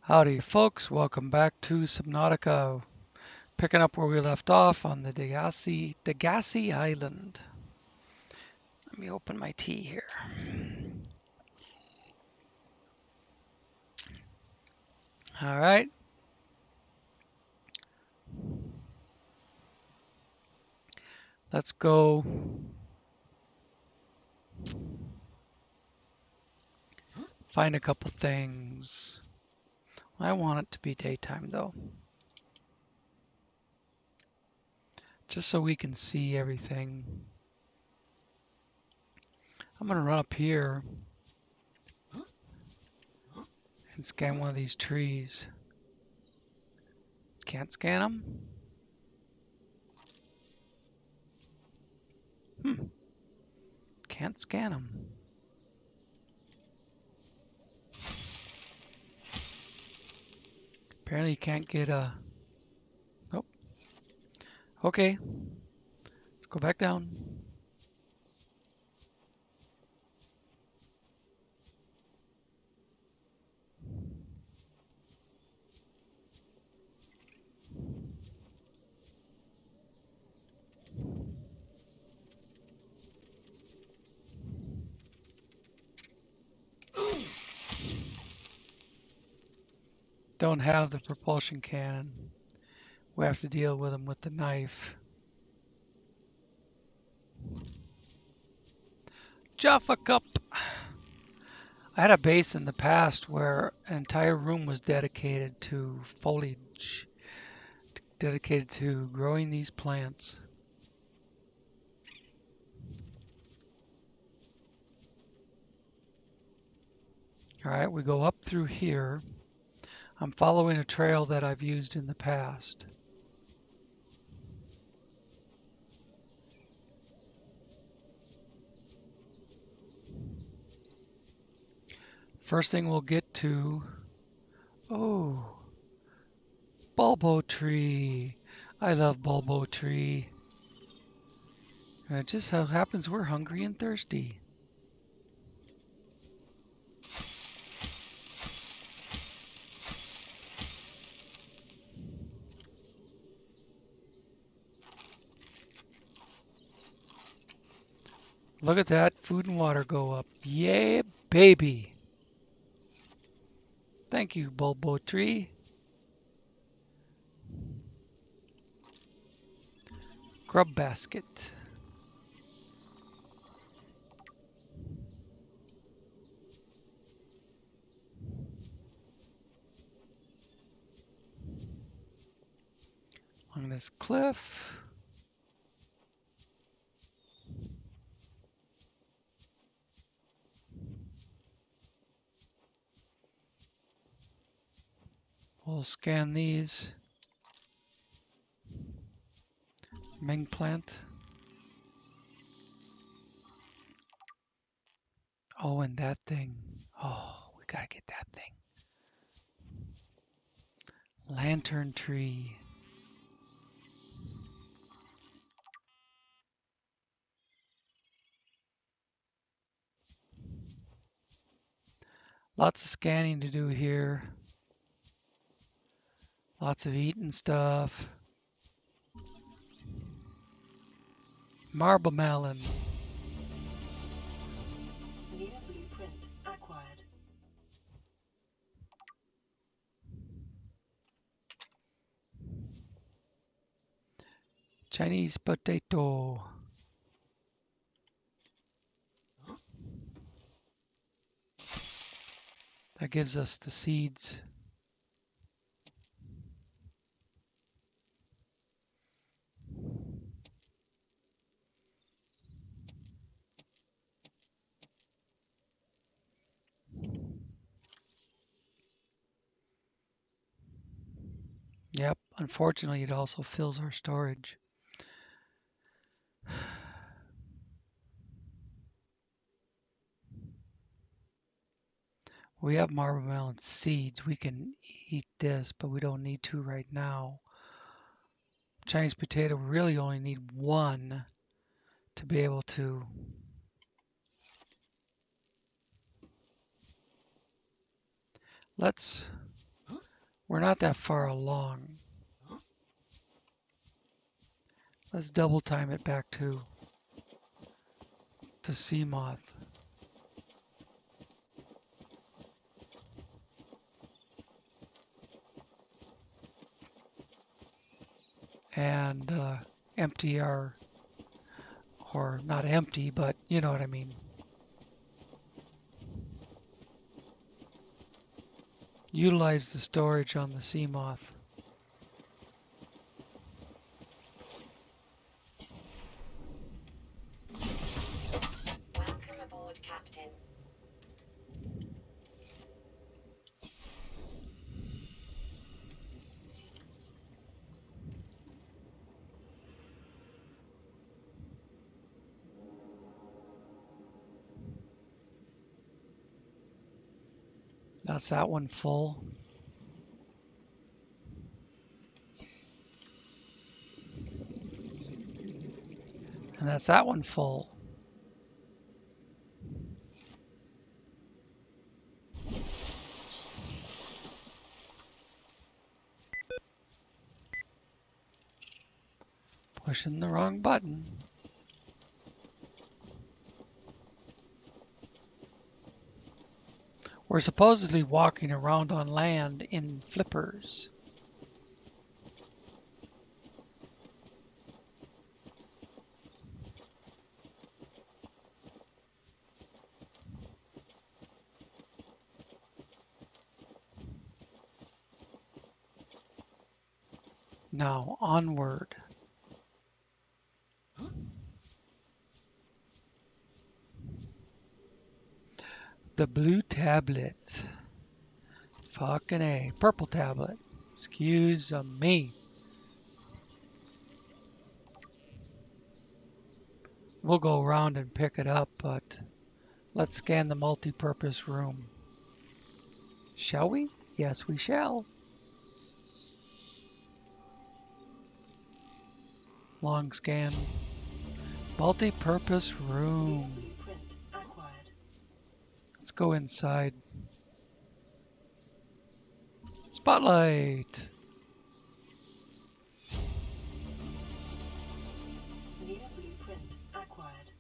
Howdy folks, welcome back to Subnautica. Picking up where we left off on the DeGassi Island. Let me open my tea here. All right. Let's go find a couple things. I want it to be daytime though, just so we can see everything. I'm gonna run up here and scan one of these trees. Can't scan them? Can't scan them. Apparently you can't get a... Nope. Okay. Let's go back down. Don't have the propulsion cannon. We have to deal with them with the knife. Jaffa Cup! I had a base in the past where an entire room was dedicated to foliage, dedicated to growing these plants. All right, we go up through here. I'm following a trail that I've used in the past. First thing we'll get to, oh, bulbo tree. I love bulbo tree. And it just so happens we're hungry and thirsty. Look at that, food and water go up. Yeah, baby. Thank you, bulbo tree. Grub basket. On this cliff. We'll scan these. Ming plant. Oh, and that thing. Oh, we gotta get that thing. Lantern tree. Lots of scanning to do here. Lots of eating stuff. Marble melon. New blueprint acquired. Chinese potato. That gives us the seeds. Yep, unfortunately it also fills our storage. We have marble melon seeds. We can eat this, but we don't need to right now. Chinese potato, we really only need one to be able to let's We're not that far along. Let's double time it back to the sea moth. And empty our, or not empty, but you know what I mean. Utilize the storage on the sea moth. Welcome aboard, Captain. That's that one full. And that's that one full. Pushing the wrong button. We're supposedly walking around on land in flippers. Now onward. The blue tablet. Fucking A. Purple tablet. Excuse me. We'll go around and pick it up, but let's scan the multi-purpose room. Shall we? Yes, we shall. Long scan. Multi-purpose room. Blueprint acquired. Let's go inside. Spotlight. New blueprint acquired.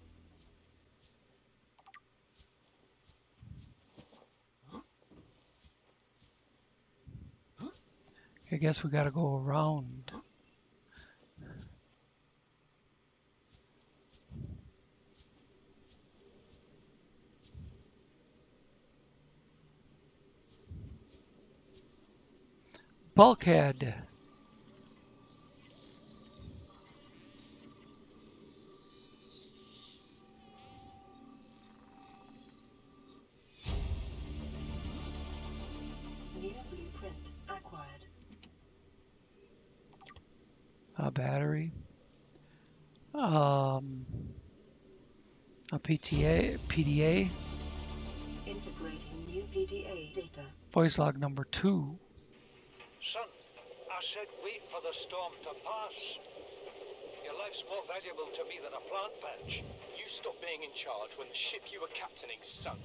I guess we gotta go around. Bulkhead. New blueprint acquired. A battery. A PDA. Integrating new PDA data. Voice log number 2. Son, I said wait for the storm to pass. Your life's more valuable to me than a plant patch. You stopped being in charge when the ship you were captaining sunk.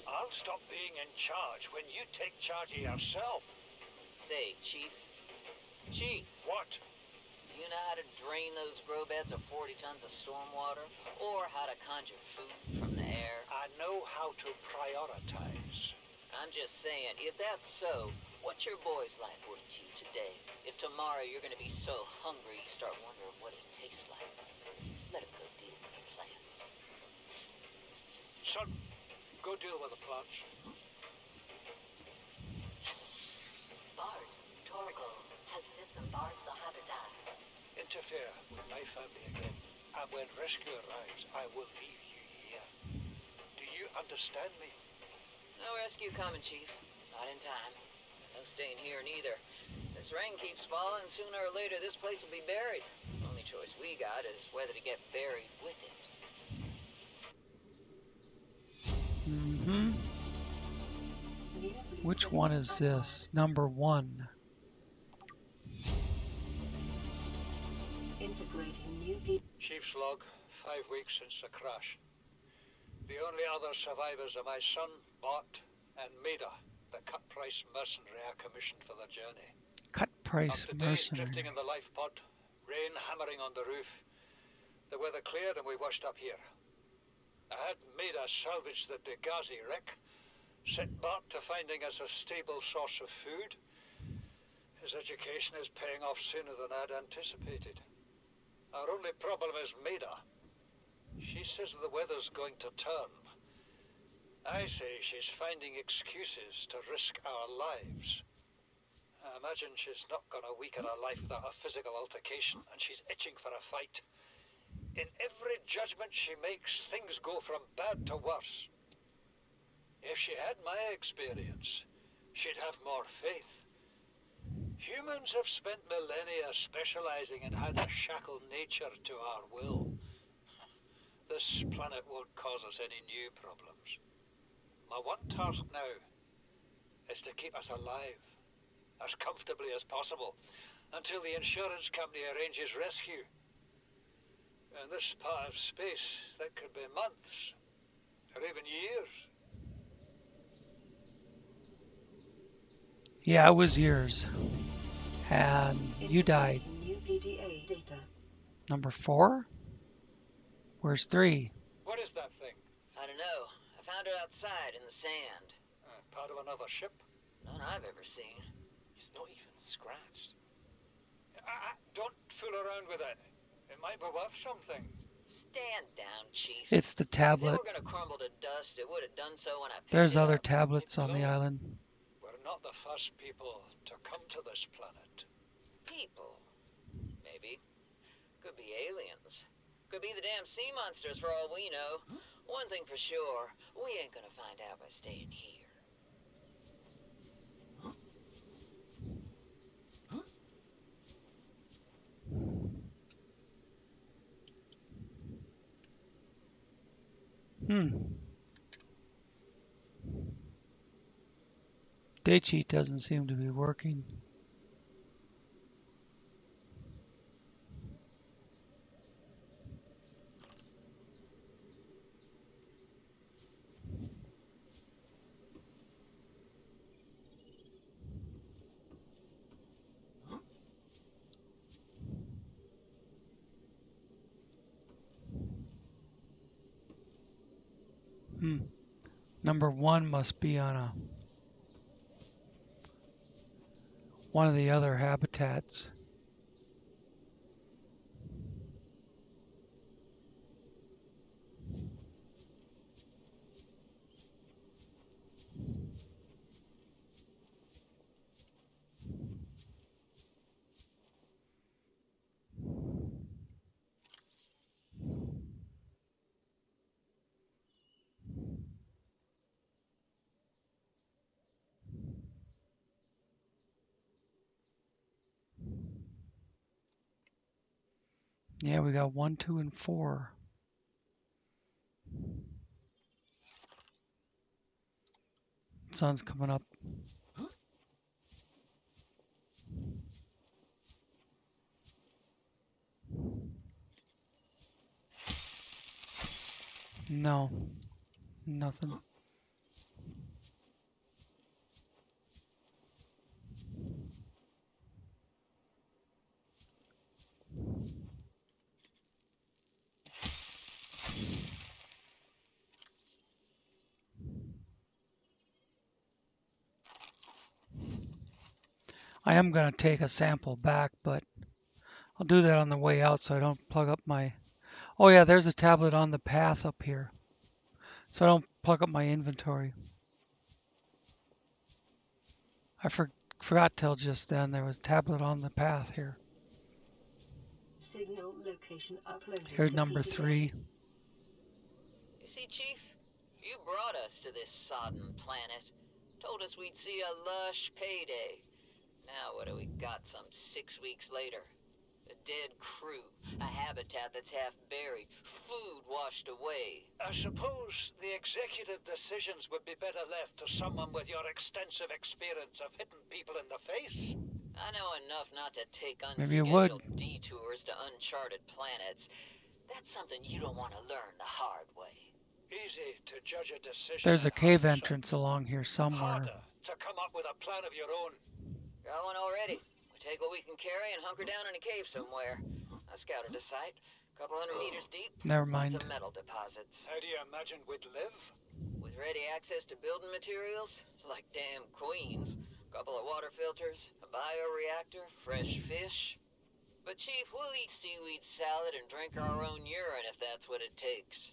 I'll stop being in charge when you take charge of yourself. Say, Chief. Chief, What? you know how to drain those grow beds of 40 tons of stormwater? Or how to conjure food from the air? I know how to prioritize. I'm just saying, if that's so, what's your boy's life worth to you today? If tomorrow you're gonna be so hungry you start wondering what it tastes like, let him go deal with the plants. Son, go deal with the plants. Bard, Torgo has disembarked the habitat. Interfere with my family again, and when rescue arrives, I will leave you here. Do you understand me? No rescue coming, Chief. Not in time. No staying here neither. This rain keeps falling, sooner or later this place will be buried. Only choice we got is whether to get buried with it. Which one is this? Number 1. Integrating new PDA. Chief's log, 5 weeks since the crash. The only other survivors are my son, Bart, and Maida. The cut-price mercenary I commissioned for the journey. Cut price After days mercenary. drifting in the life pod, rain hammering on the roof, the weather cleared and we washed up here. I had Maida salvage the DeGassi wreck, set Bart to finding us a stable source of food. His education is paying off sooner than I'd anticipated. Our only problem is Maida. She says the weather's going to turn. I say she's finding excuses to risk our lives. I imagine she's not going to weaken her life without a physical altercation, and she's itching for a fight. In every judgment she makes, things go from bad to worse. If she had my experience, she'd have more faith. Humans have spent millennia specializing in how to shackle nature to our will. This planet won't cause us any new problems. My one task now is to keep us alive, as comfortably as possible, until the insurance company arranges rescue. In this part of space, that could be months, or even years. Yeah, it was years. And you died. Integrating new PDA data. Number 4? Where's 3? What is that thing? I don't know. I found it outside in the sand. Part of another ship? None I've ever seen. It's not even scratched. Don't fool around with it. It might be worth something. Stand down, Chief. It's the If they tablet. were gonna crumble to dust, it would have done so when I picked There's it other up. tablets on the island. We're not the first people to come to this planet. People. Maybe. Could be aliens. Could be the damn sea monsters for all we know. One thing for sure, we ain't gonna find out by staying here. Date sheet doesn't seem to be working. Number 1 must be on one of the other habitats. Yeah, we got 1, 2, and 4. Sun's coming up. No, nothing. I am going to take a sample back, but I'll do that on the way out so I don't plug up my... Oh yeah, there's a tablet on the path up here. So I don't plug up my inventory. I forgot till just then there was a tablet on the path here. Signal location uploaded. Here's to number PDA. 3. You see, Chief? You brought us to this sodden planet. Told us we'd see a lush payday. Now what do we got some 6 weeks later? A dead crew, a habitat that's half buried, food washed away. I suppose the executive decisions would be better left to someone with your extensive experience of hitting people in the face. I know enough not to take Maybe you would. unscheduled detours to uncharted planets. That's something you don't want to learn the hard way. Easy to judge a decision. There's a in cave hindsight. entrance along here somewhere. Harder to come up with a plan of your own. Got one already. We take what we can carry and hunker down in a cave somewhere. I scouted a site, a couple hundred meters deep. Never Lots mind. of metal deposits. How do you imagine we'd live? With ready access to building materials, like damn queens. A couple of water filters, a bioreactor, fresh fish. But Chief, we'll eat seaweed salad and drink our own urine if that's what it takes.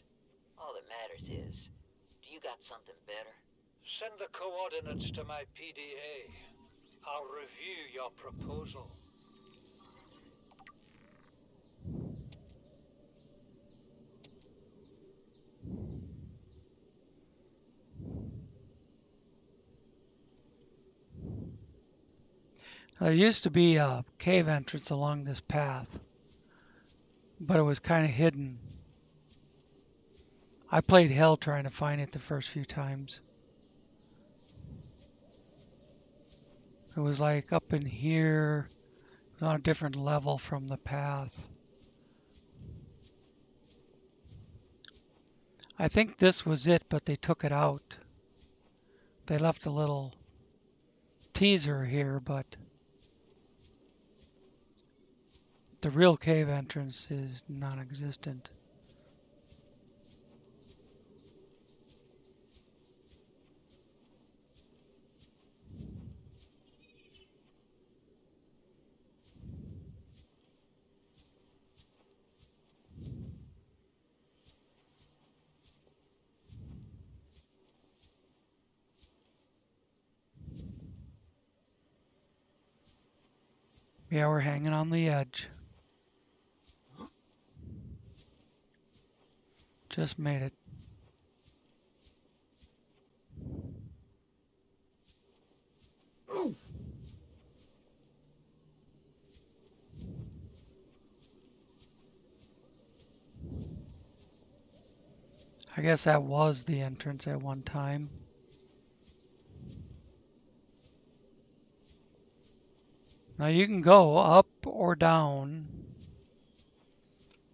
All that matters is, do you got something better? Send the coordinates to my PDA. I'll review your proposal. There used to be a cave entrance along this path, but it was kind of hidden. I played hell trying to find it the first few times. It was like up in here, it was on a different level from the path. I think this was it, but they took it out. They left a little teaser here, but the real cave entrance is non-existent. Yeah, we're hanging on the edge. Just made it. I guess that was the entrance at one time. Now you can go up or down.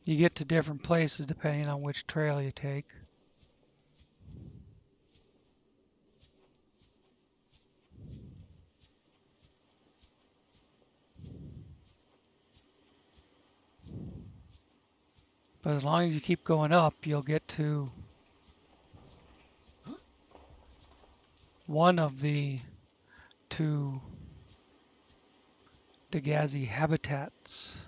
You get to different places depending on which trail you take. But as long as you keep going up, you'll get to one of the two DeGassi habitats.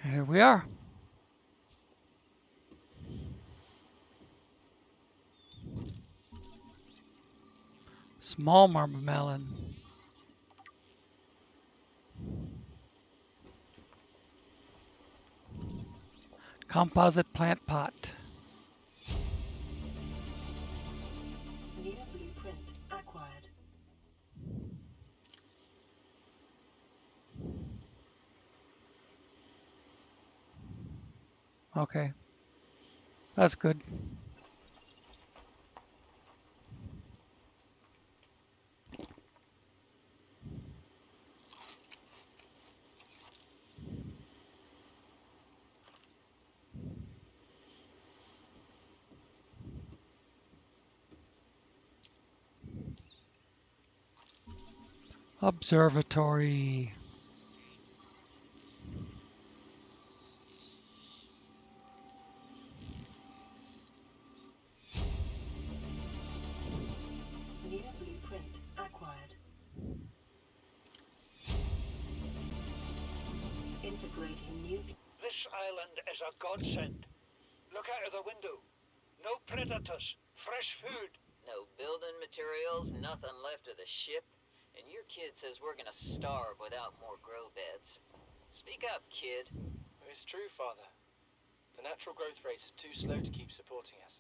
Here we are. Small marshmallow. Composite plant pot. New blueprint acquired. Okay. That's good. Observatory. New blueprint acquired. Integrating new. This island is a godsend. Look out of the window. No predators. Fresh food. No building materials, nothing left of the ship. and your kid says we're gonna starve without more grow beds. Speak up, kid. It's true, Father. The natural growth rates are too slow to keep supporting us.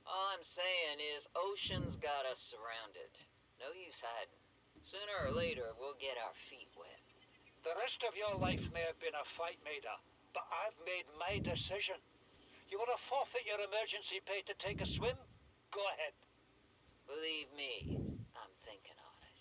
All I'm saying is ocean's got us surrounded. No use hiding. Sooner or later, we'll get our feet wet. The rest of your life may have been a fight, Maida, but I've made my decision. You want to forfeit your emergency pay to take a swim? Go ahead. Believe me, I'm thinking on it.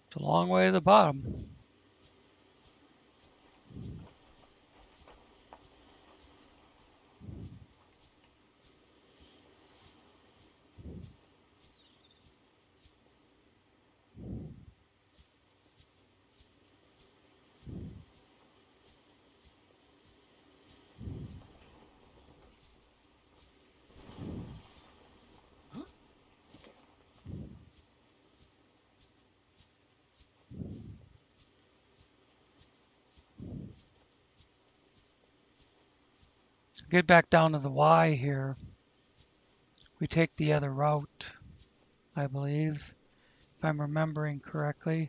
It's a long way to the bottom. Get back down to the Y here. We take the other route, I believe, if I'm remembering correctly.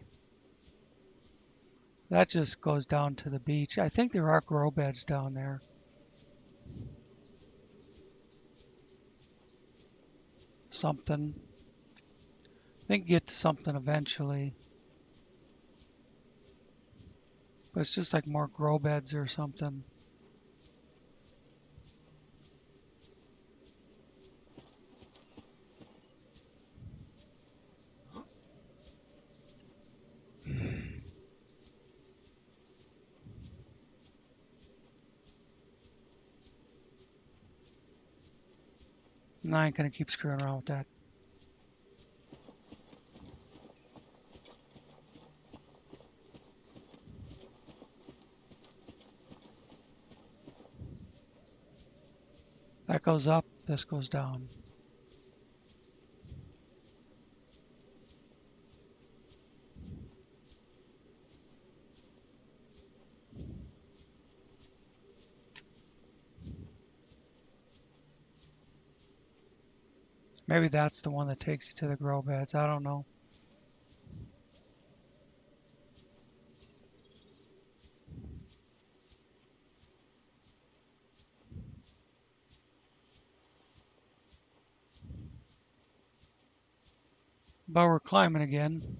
That just goes down to the beach. I think there are grow beds down there. Something. I think get to something eventually. But it's just like more grow beds or something. And I ain't gonna keep screwing around with that. That goes up, this goes down. Maybe that's the one that takes you to the grow beds. I don't know. But we're climbing again.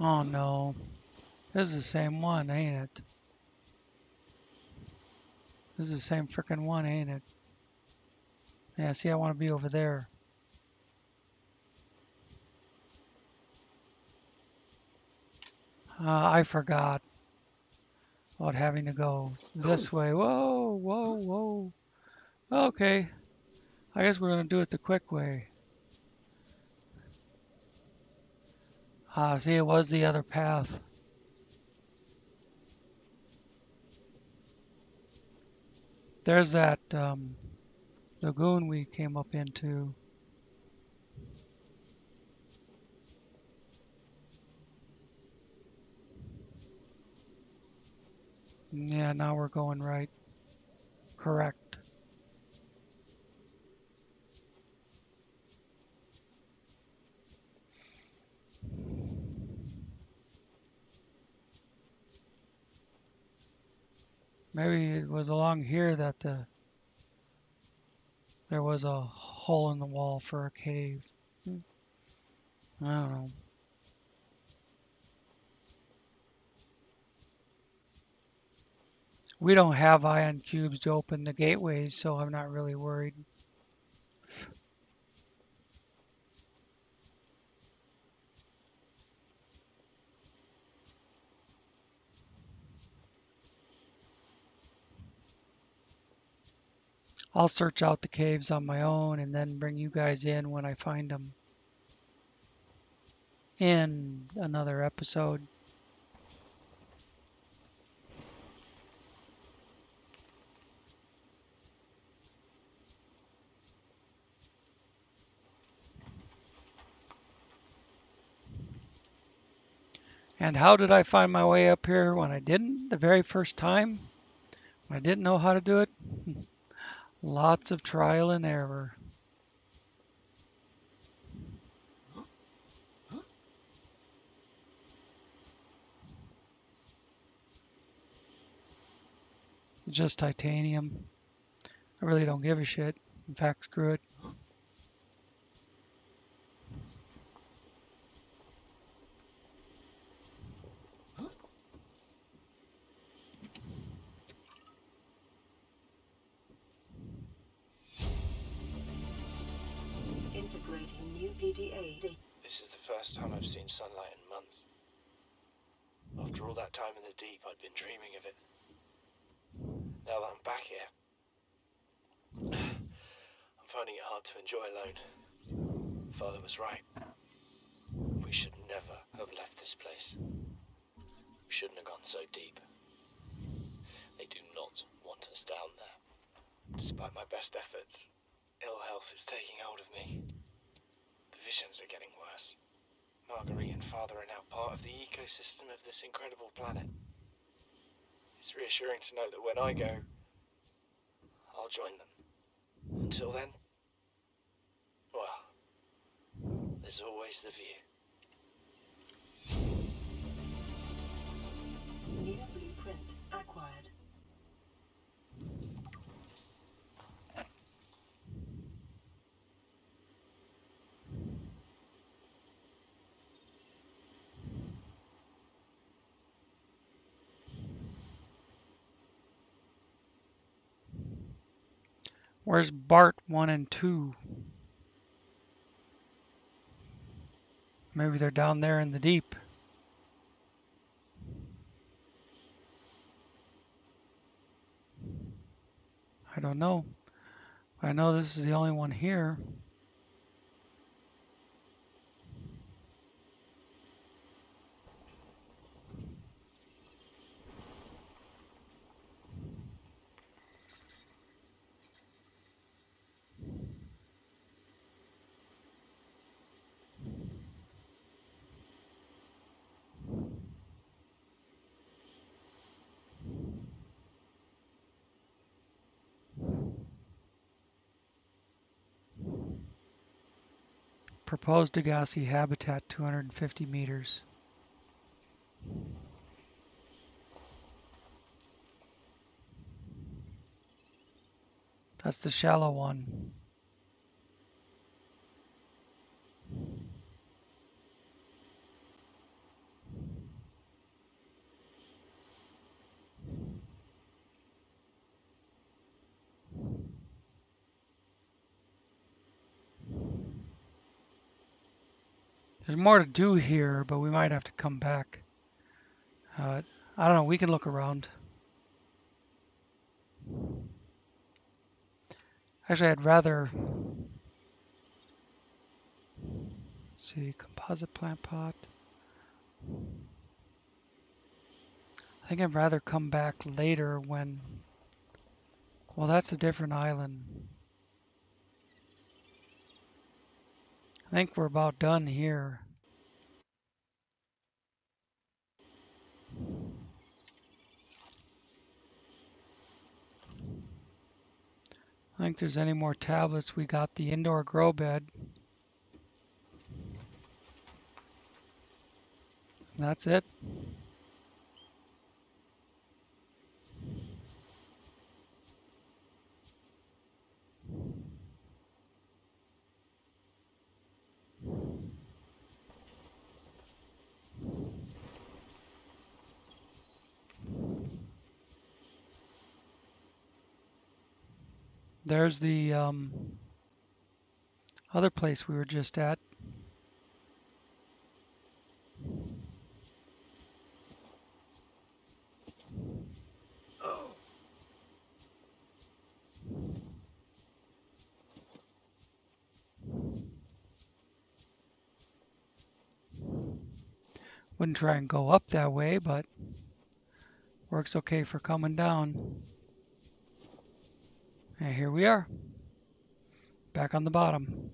Oh no. This is the same one, ain't it? This is the same frickin' one, ain't it? Yeah, see, I want to be over there. I forgot about having to go this way. Whoa, whoa, whoa. Okay. I guess we're going to do it the quick way. See, it was the other path. There's that lagoon we came up into. Yeah, now we're going right. Correct. Maybe it was along here that there was a hole in the wall for a cave. I don't know. We don't have ion cubes to open the gateways, so I'm not really worried. I'll search out the caves on my own and then bring you guys in when I find them. in another episode. And how did I find my way up here when I didn't the very first time? When I didn't know how to do it? Lots of trial and error. Just titanium. I really don't give a shit. In fact, screw it. Integrating new PDA data. This is the first time I've seen sunlight in months. After all that time in the deep, I'd been dreaming of it. Now that I'm back here, I'm finding it hard to enjoy alone. Father was right. We should never have left this place. We shouldn't have gone so deep. They do not want us down there. Despite my best efforts, ill health is taking hold of me. The visions are getting worse. Marguerite and Father are now part of the ecosystem of this incredible planet. It's reassuring to know that when I go, I'll join them. Until then, well, there's always the view. New blueprint acquired. Where's Bart 1 and 2? Maybe they're down there in the deep. I don't know. I know this is the only one here. Proposed DeGassi habitat 250 meters. That's the shallow one. There's more to do here, but we might have to come back. I don't know. We can look around. Actually, I'd rather... Let's see, composite plant pot. I think I'd rather come back later when... Well, that's a different island. I think we're about done here. I think there's any more tablets. We got the indoor grow bed. And that's it. There's the other place we were just at. Wouldn't try and go up that way, but works okay for coming down. And here we are, back on the bottom.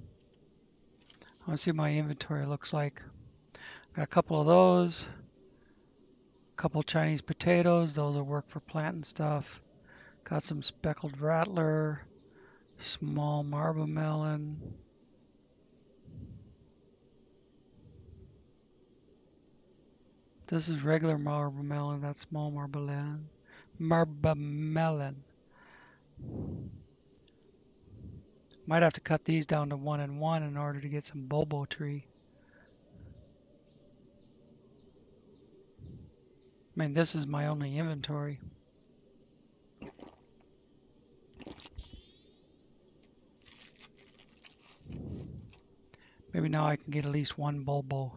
I want to see what my inventory looks like. Got a couple of those, a couple Chinese potatoes, those will work for planting stuff. Got some speckled rattler, small marble melon. This is regular marble melon, that's small marble melon. Marble melon. Might have to cut these down to 1 and 1 in order to get some bulbo tree. I mean, this is my only inventory. Maybe now I can get at least 1 bulbo.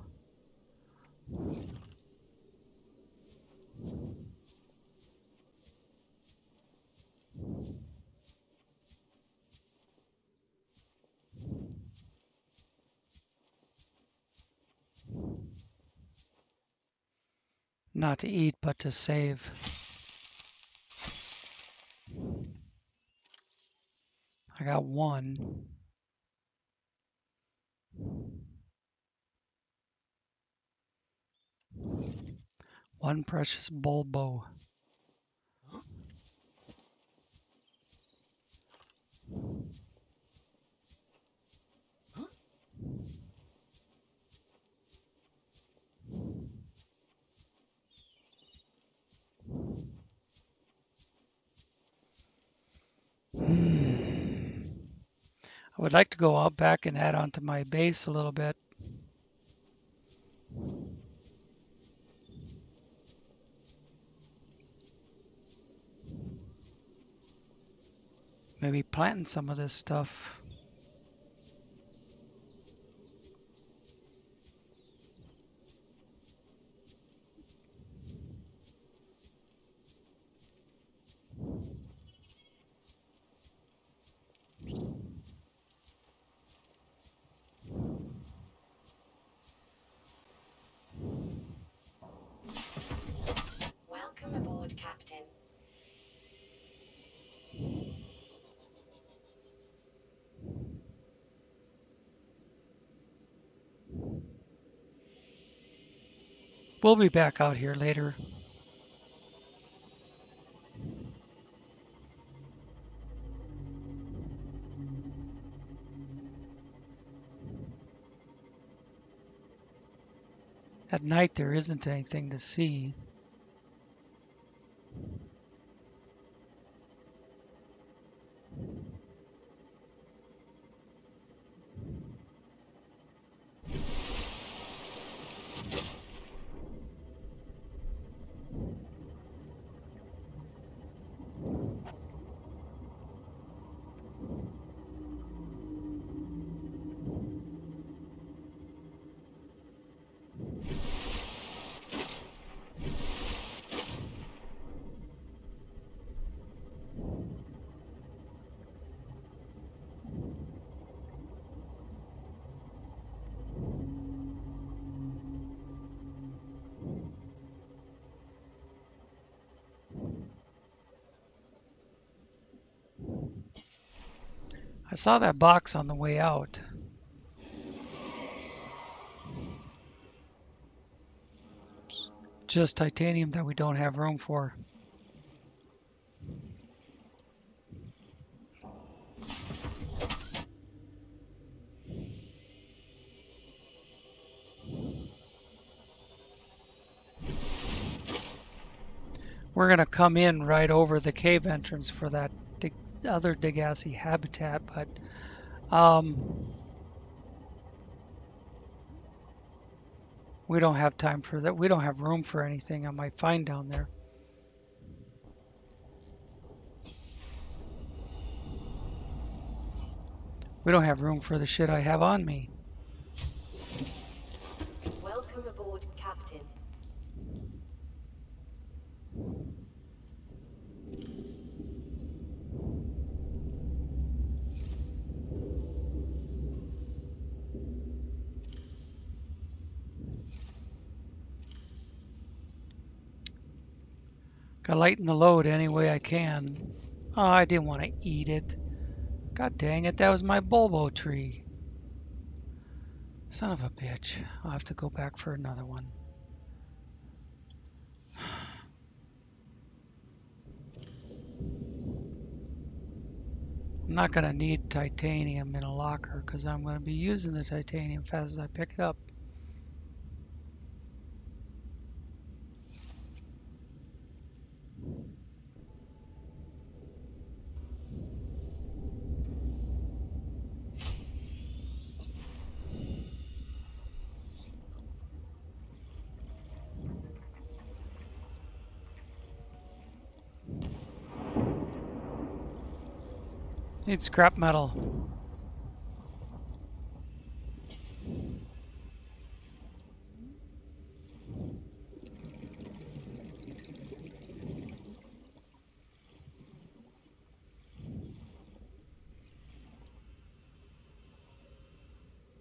Not to eat, but to save. I got 1. One precious bulbo. I would like to go out back and add on to my base a little bit. Maybe planting some of this stuff. Welcome aboard, Captain. We'll be back out here later. At night there isn't anything to see. I saw that box on the way out. Just titanium that we don't have room for. We're going to come in right over the cave entrance for that other DeGassi habitat, but we don't have time for that. We don't have room for anything I might find down there. We don't have room for the shit I have on me. Welcome aboard, Captain. Gotta lighten the load any way I can. Oh, I didn't want to eat it. God dang it, that was my bulbo tree. Son of a bitch. I'll have to go back for another one. I'm not going to need titanium in a locker because I'm going to be using the titanium fast as I pick it up. Need scrap metal.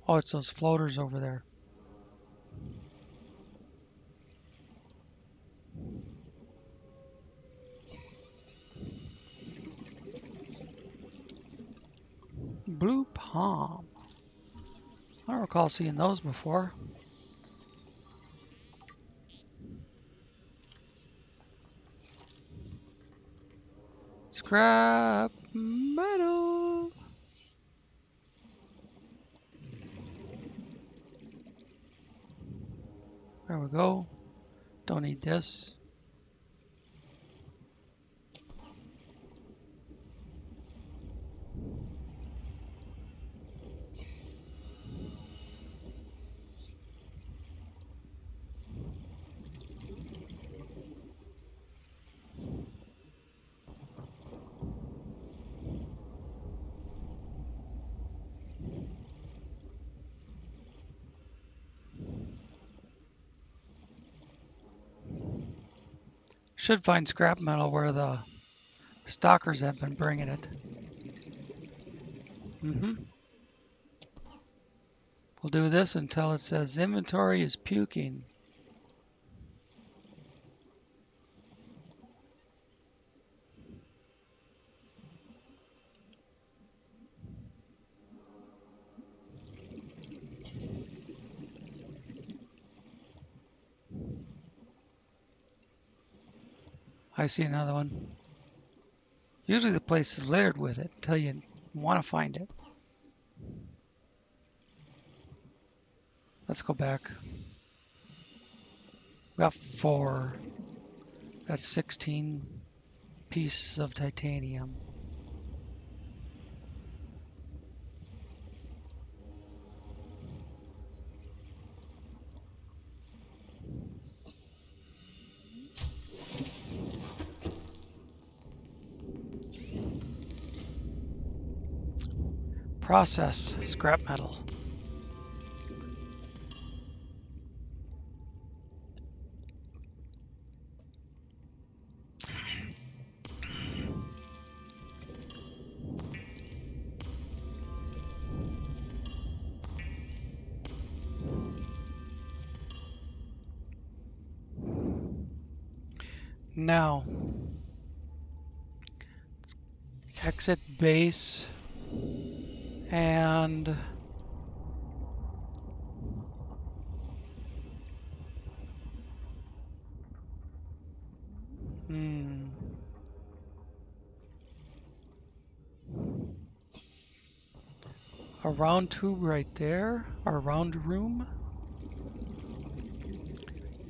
Oh, it's those floaters over there. Blue palm. I don't recall seeing those before. Scrap metal. There we go. Don't need this. Should find scrap metal where the stalkers have been bringing it. We'll do this until it says inventory is puking. I see another one. Usually the place is littered with it until you want to find it. Let's go back. We got 4. That's 16 pieces of titanium. Process scrap metal. Now, exit base and a round tube right there, or round room,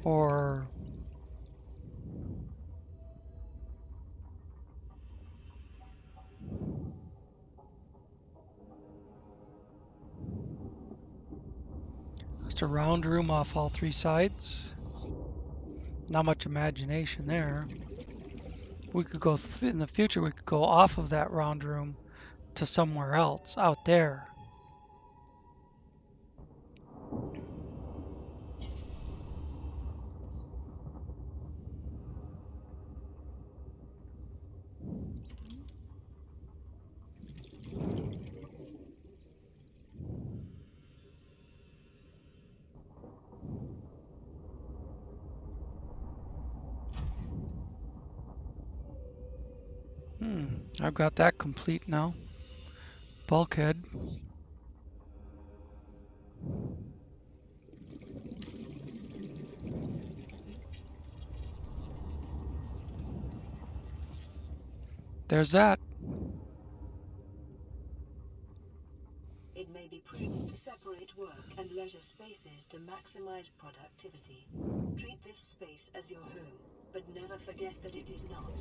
or just a round room off all 3 sides. Not much imagination there. We could go in the future, we could go off of that round room to somewhere else out there. I've got that complete now. Bulkhead. There's that. It may be prudent to separate work and leisure spaces to maximize productivity. Treat this space as your home, but never forget that it is not.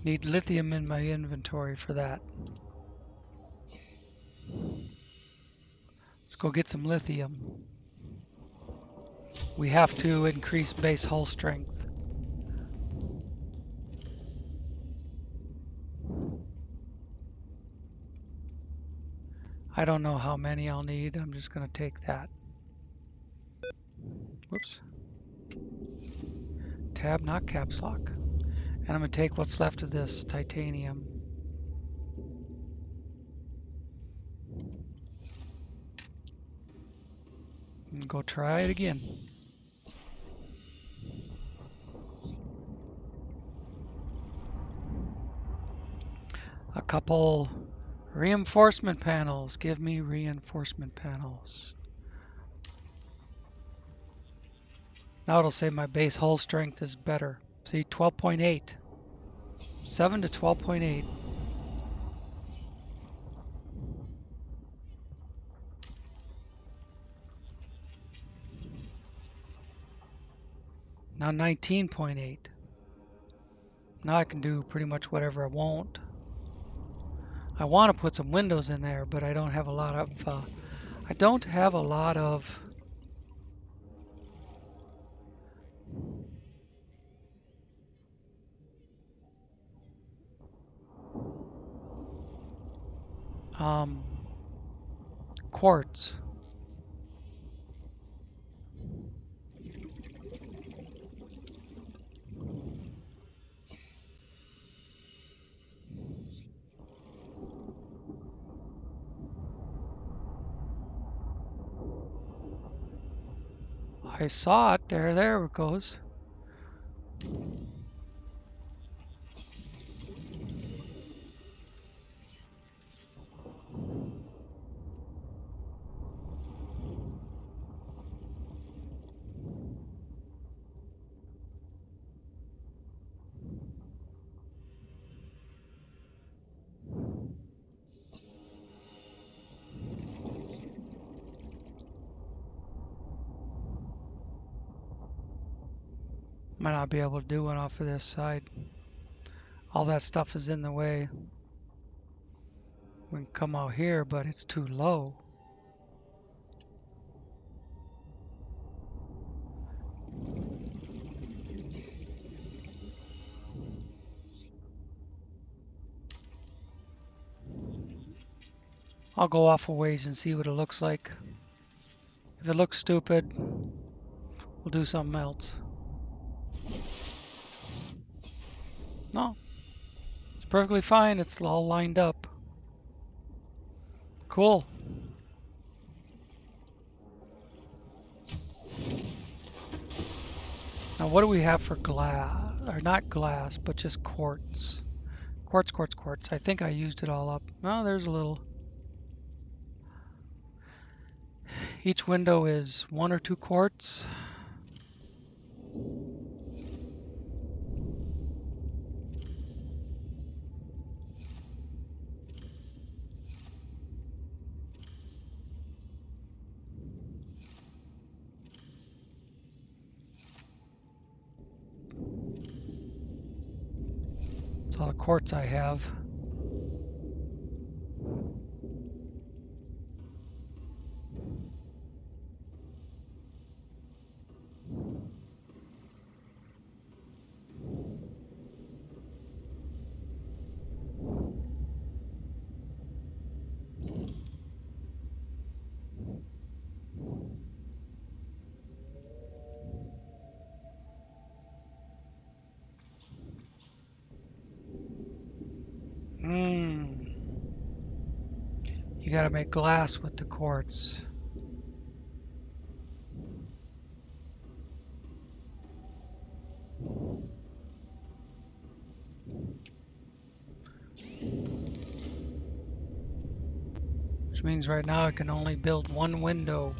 Need lithium in my inventory for that. Let's go get some lithium. We have to increase base hull strength. I don't know how many I'll need. I'm just going to take that. Whoops. Tab, not caps lock. And I'm going to take what's left of this titanium. And go try it again. A couple reinforcement panels. Give me reinforcement panels. Now it'll say my base hull strength is better. See, 12.8. 7 to 12.8. Now 19.8. Now I can do pretty much whatever I want. I want to put some windows in there, but I don't have a lot of quartz. I saw it. There it goes. Might not be able to do one off of this side. All that stuff is in the way. We can come out here, but it's too low. I'll go off a ways and see what it looks like. If it looks stupid, we'll do something else. No, it's perfectly fine. It's all lined up. Cool. Now what do we have for glass? Or not glass, but just quartz. Quartz, quartz, quartz. I think I used it all up. Oh, there's a little. Each window is 1 or 2 quartz. That's all the quartz I have. You gotta make glass with the quartz. which means right now I can only build one window.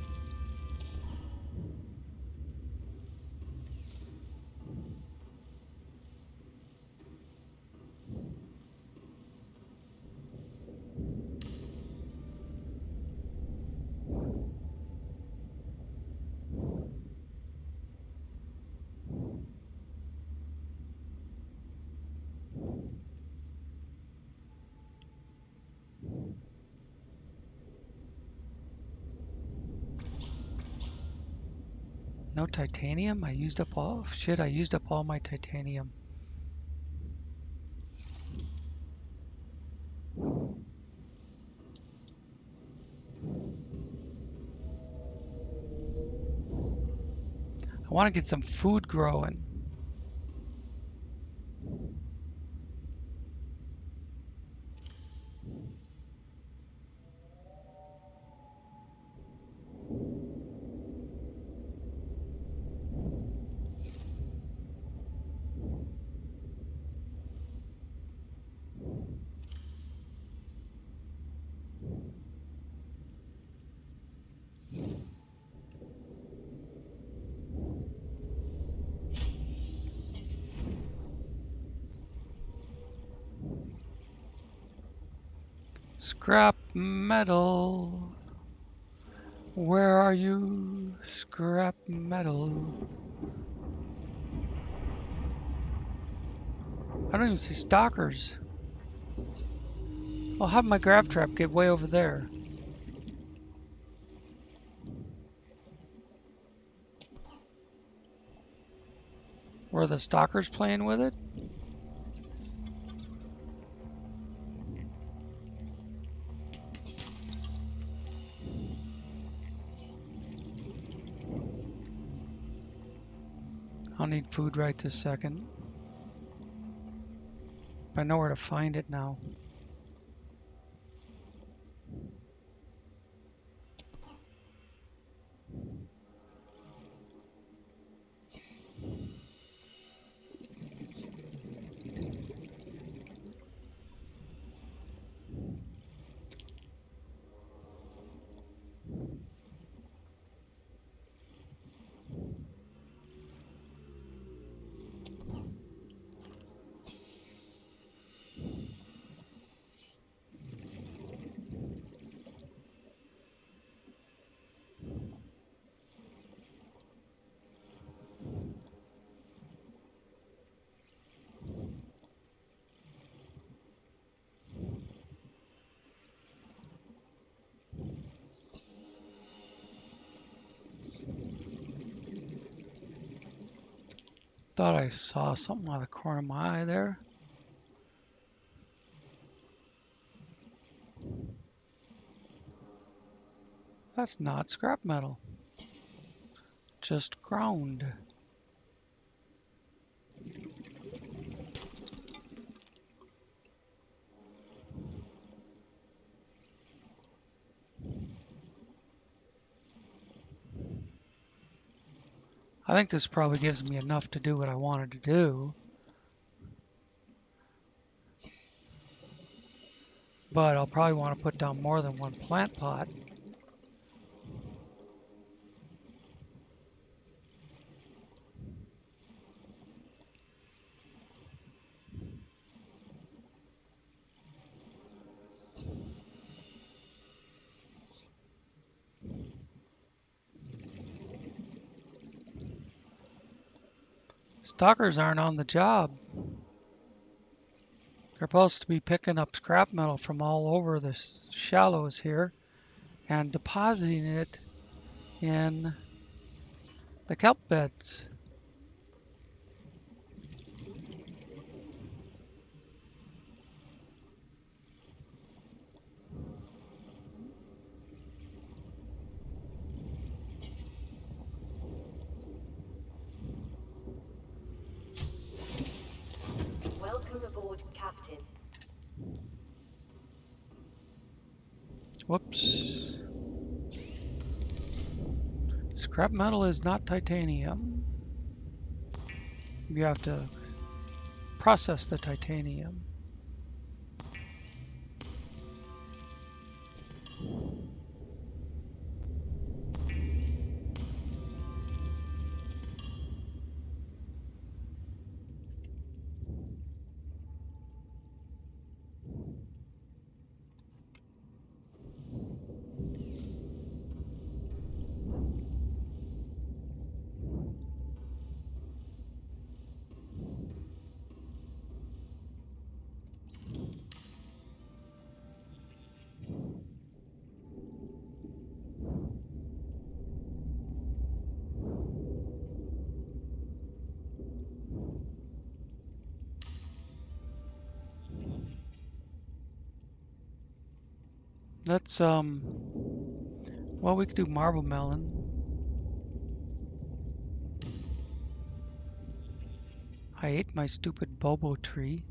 No titanium? I used up all... Shit, I used up all my titanium. I want to get some food growing. Scrap metal. Where are you? Scrap metal. I don't even see stalkers. I'll have my grab trap get way over there. Were the stalkers playing with it? I'll need food right this second. I know where to find it now. Thought I saw something out of the corner of my eye there. That's not scrap metal. Just ground. I think this probably gives me enough to do what I wanted to do. But I'll probably want to put down more than one plant pot. Stalkers aren't on the job. They're supposed to be picking up scrap metal from all over the shallows here and depositing it in the kelp beds. Welcome aboard, Captain. Whoops. Scrap metal is not titanium. You have to process the titanium. Let's well, we could do marble melon. I ate my stupid bobo tree.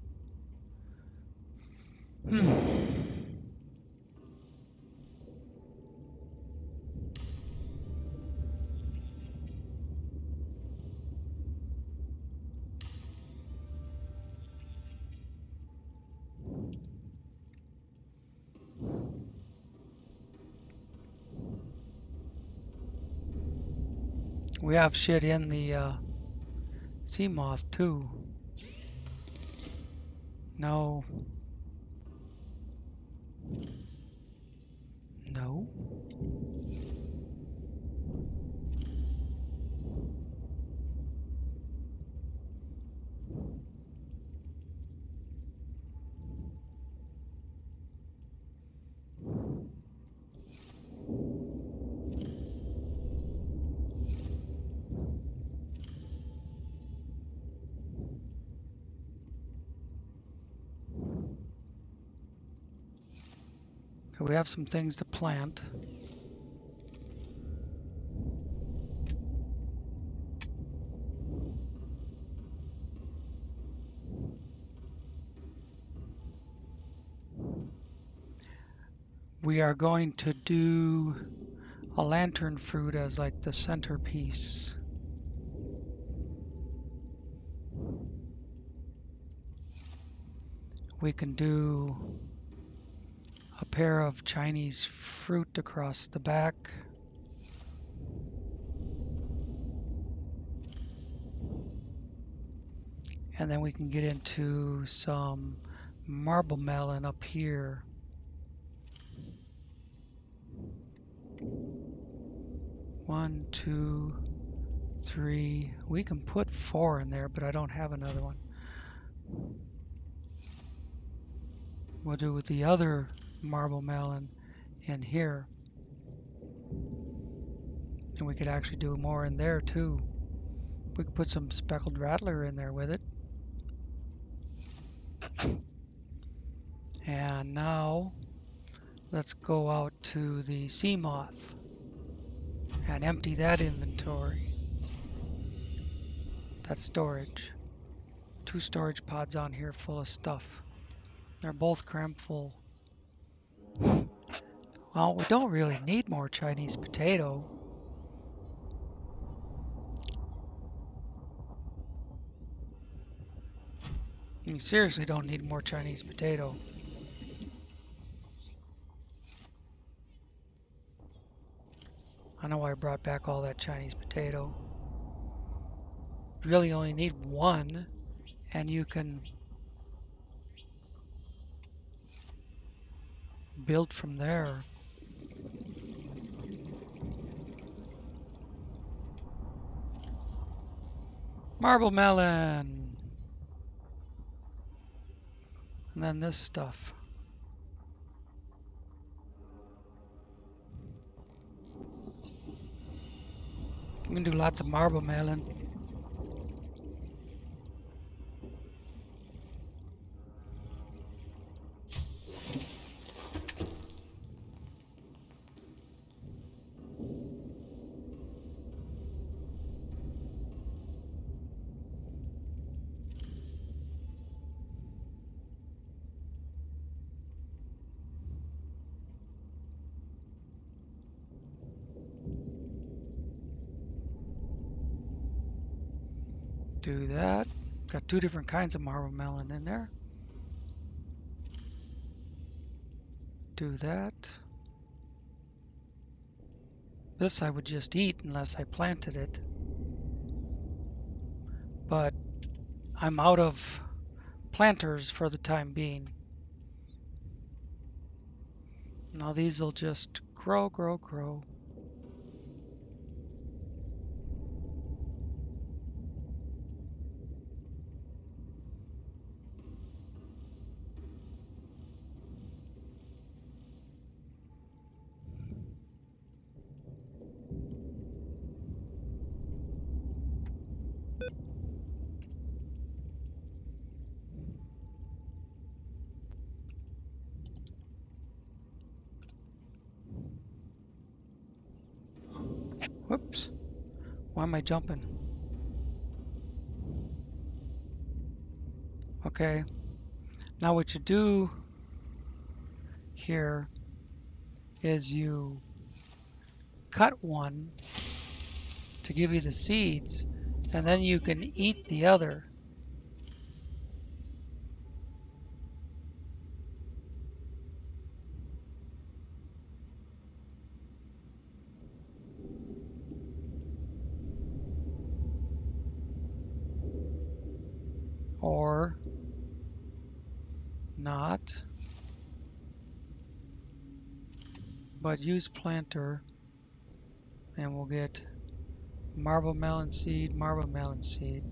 We have shit in the sea moth too. No. No. Okay, we have some things to plant. We are going to do a lantern fruit as like the centerpiece. We can do a pair of Chinese fruit across the back. And then we can get into some marble melon up here. One, two, three. We can put 4 in there, but I don't have another one. We'll do with the other marble melon in here. And we could actually do more in there too. We could put some speckled rattler in there with it. And now let's go out to the sea moth and empty that inventory. That's storage. 2 storage pods on here full of stuff. They're both crammed full. Well, we don't really need more Chinese potato. We seriously don't need more Chinese potato. I know I brought back all that Chinese potato. You really only need 1, and you can build from there. Marble melon! And then this stuff. We can do lots of marble melon. Do that. Got 2 different kinds of marble melon in there. Do that. This I would just eat unless I planted it. But I'm out of planters for the time being. Now these will just grow, grow, grow. Why am I jumping? Okay. Now what you do here is you cut one to give you the seeds, and then you can eat the other. Or not, but use planter, and we'll get marble melon seed, marble melon seed.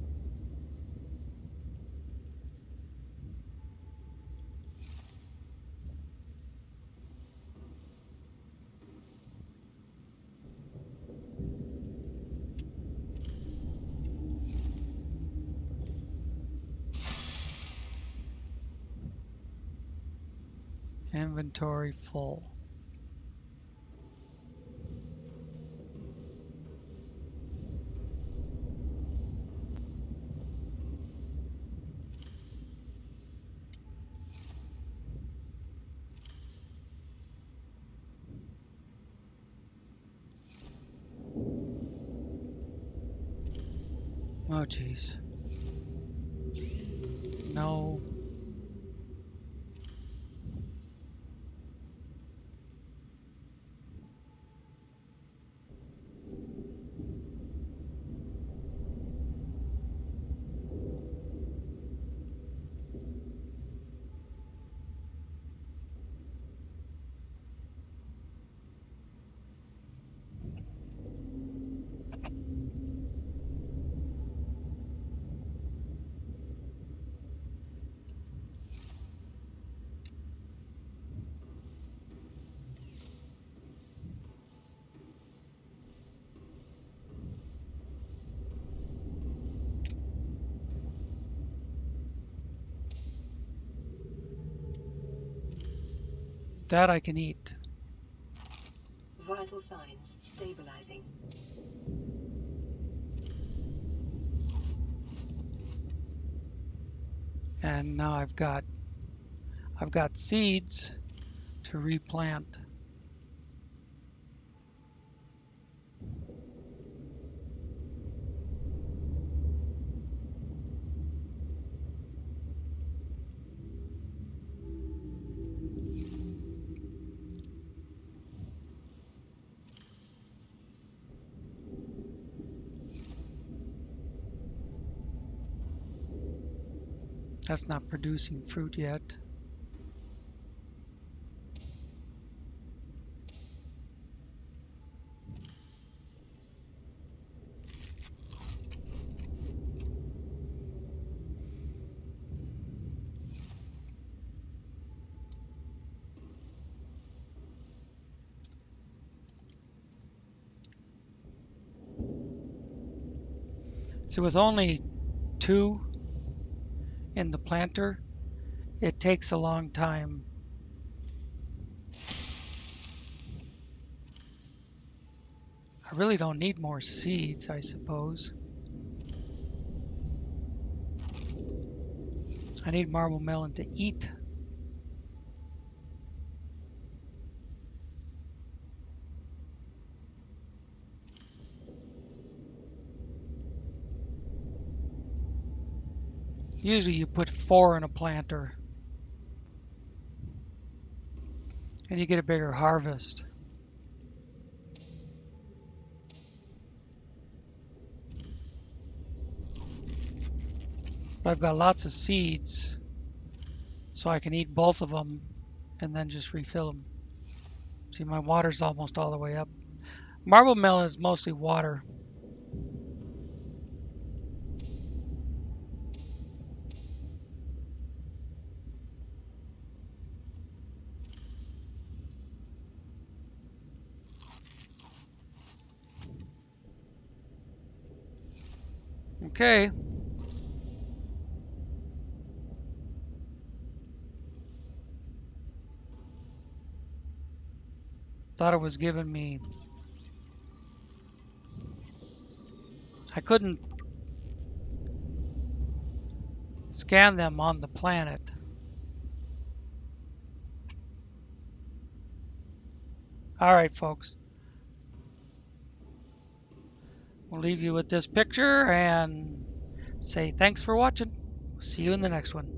Inventory full. Oh geez. No. That I can eat. Vital signs stabilizing. And now I've got seeds to replant. That's not producing fruit yet. So with only 2 in the planter, it takes a long time. I really don't need more seeds, I suppose. I need marble melon to eat. Usually you put 4 in a planter and you get a bigger harvest. But I've got lots of seeds, so I can eat both of them and then just refill them. See, my water's almost all the way up. Marble melon is mostly water. Okay. Thought it was giving me I couldn't scan them on the planet. All right, folks. We'll leave you with this picture and say thanks for watching. See you in the next one.